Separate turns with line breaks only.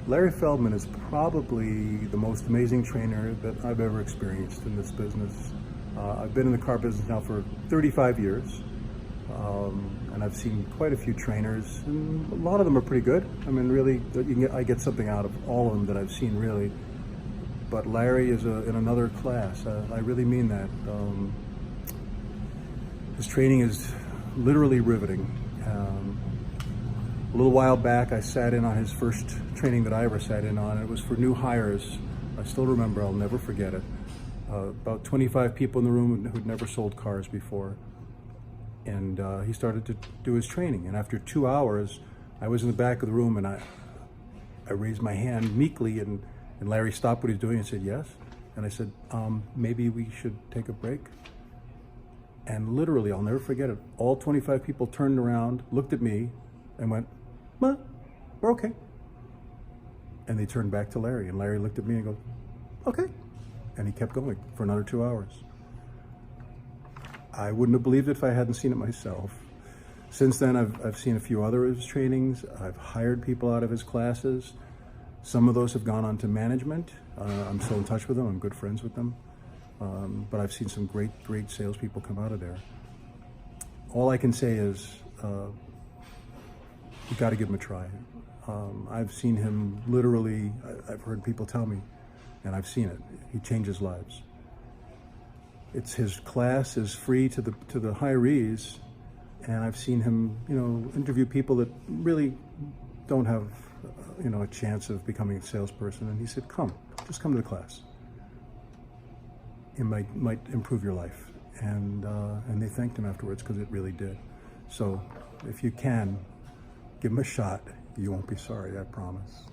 Larry Feldman is probably the most amazing trainer that I've ever experienced in this business. I've been in the car business now for 35 years, and I've seen quite a few trainers, and a lot of them are pretty good. I mean, really, I get something out of all of them that I've seen, really. But Larry is in another class. I really mean that. His training is literally riveting. A little while back, I sat in on his first training that I ever sat in on. It was for new hires. I still remember, I'll never forget it. About 25 people in the room who'd never sold cars before. And he started to do his training. And after 2 hours, I was in the back of the room and I raised my hand meekly, and Larry stopped what he was doing and said, "Yes." And I said, "Maybe we should take a break." And literally, I'll never forget it. All 25 people turned around, looked at me, and went, "Well, we're okay." And they turned back to Larry, and Larry looked at me and goes, "Okay." And he kept going for another 2 hours. I wouldn't have believed it if I hadn't seen it myself. Since then, I've seen a few other of his trainings. I've hired people out of his classes. Some of those have gone on to management. I'm still in touch with them. I'm good friends with them. But I've seen some great salespeople come out of there. All I can say is, you got to give him a try. I've seen him literally, I've heard people tell me, and I've seen it. He changes lives. His class is free to the hirees, and I've seen him, interview people that really don't have, a chance of becoming a salesperson. And he said, just come to the class. It might improve your life. And they thanked him afterwards, because it really did. So if you can, give him a shot. You won't be sorry, I promise.